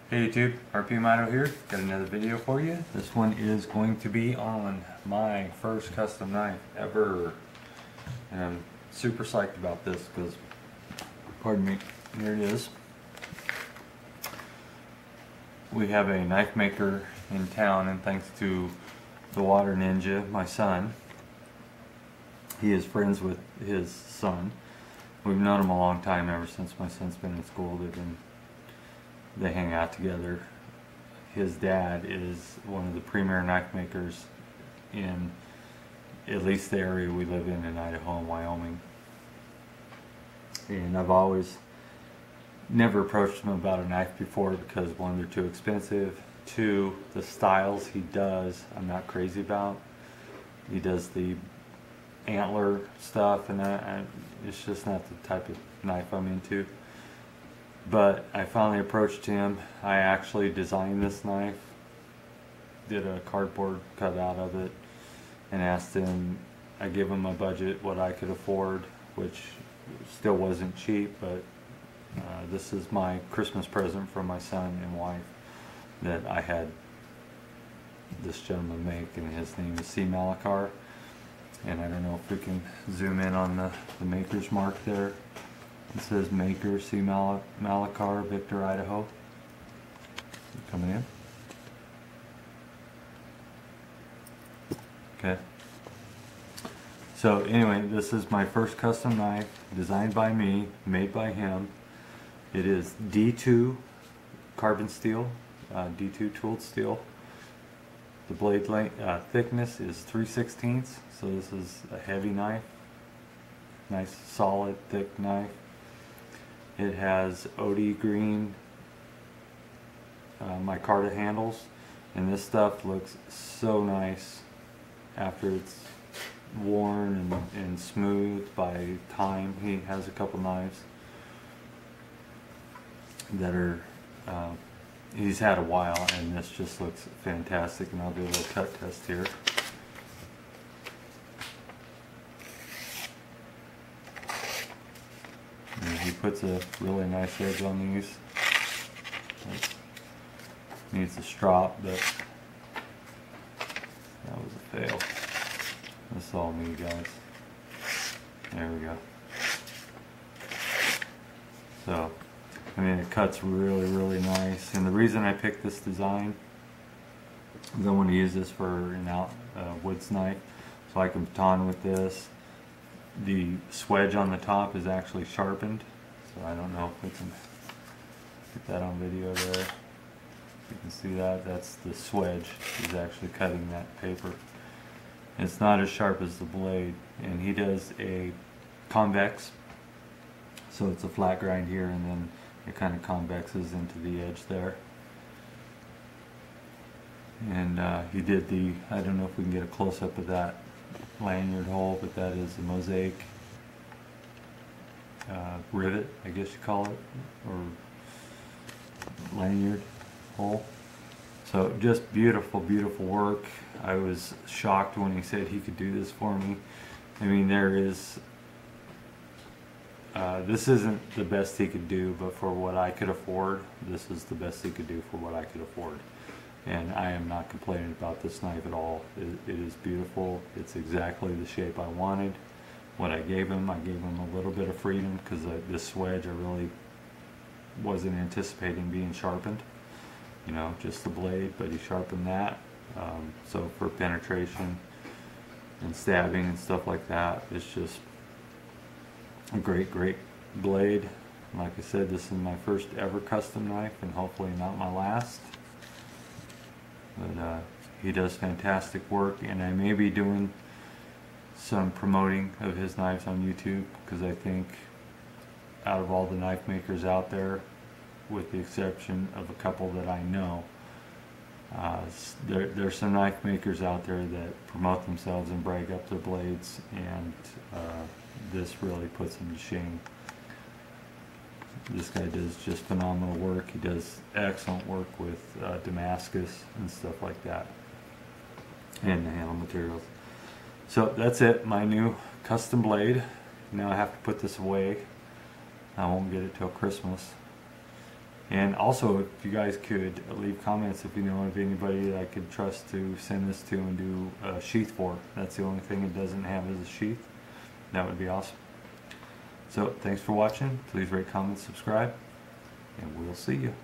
Hey YouTube, RP Mito here. Got another video for you. This one is going to be on my first custom knife ever. And I'm super psyched about this because, pardon me, here it is. We have a knife maker in town, and thanks to the Water Ninja, my son, he is friends with his son. We've known him a long time, ever since my son's been in school. They hang out together. His dad is one of the premier knife makers in at least the area we live in Idaho and Wyoming. And I've always never approached him about a knife before because one, they're too expensive. Two, the styles he does I'm not crazy about. He does the antler stuff, and it's just not the type of knife I'm into. But I finally approached him. I actually designed this knife, did a cardboard cutout of it, and asked him, I gave him a budget, what I could afford, which still wasn't cheap, but this is my Christmas present from my son and wife that I had this gentleman make, and his name is C. Malachar. And I don't know if we can zoom in on the maker's mark there. It says Maker C. Malachar, Victor, Idaho. Coming in. Okay. So anyway, this is my first custom knife, designed by me, made by him. It is D2 carbon steel, D2 tooled steel. The blade length, thickness is 3/16, so this is a heavy knife. Nice, solid, thick knife. It has OD green micarta handles, and this stuff looks so nice after it's worn and smoothed by time. He has a couple knives that are he's had a while, and this just looks fantastic. And I'll do a little cut test here. He puts a really nice edge on these. Needs a strop, but that was a fail. That's all me, guys. There we go. So, I mean, it cuts really, really nice. And the reason I picked this design is I want to use this for an woods knife, so I can baton with this. The swedge on the top is actually sharpened, so I don't know if we can get that on video there. You can see that. That's the swedge is actually cutting that paper. It's not as sharp as the blade, and he does a convex, so it's a flat grind here, and then it kind of convexes into the edge there. And he did the, I don't know if we can get a close-up of that lanyard hole, but that is a mosaic rivet, I guess you call it, or lanyard hole. So just beautiful, beautiful work. I was shocked when he said he could do this for me. I mean, there is this isn't the best he could do, but for what I could afford, this is the best he could do for what I could afford. And I am not complaining about this knife at all. It is beautiful. It's exactly the shape I wanted. What I gave him a little bit of freedom, because this swedge I really wasn't anticipating being sharpened. You know, just the blade, but he sharpened that. So for penetration and stabbing and stuff like that, it's just a great, great blade. Like I said, this is my first ever custom knife, and hopefully not my last. But he does fantastic work, and I may be doing some promoting of his knives on YouTube, because I think out of all the knife makers out there, with the exception of a couple that I know, there's some knife makers out there that promote themselves and brag up their blades, and this really puts them to shame. This guy does just phenomenal work. He does excellent work with Damascus and stuff like that, and the handle materials. So that's it, my new custom blade. Now I have to put this away. I won't get it till Christmas. And also, if you guys could leave comments if you know of anybody that I could trust to send this to and do a sheath for. That's the only thing it doesn't have is a sheath. That would be awesome. So thanks for watching. Please rate, comment, subscribe, and we'll see you.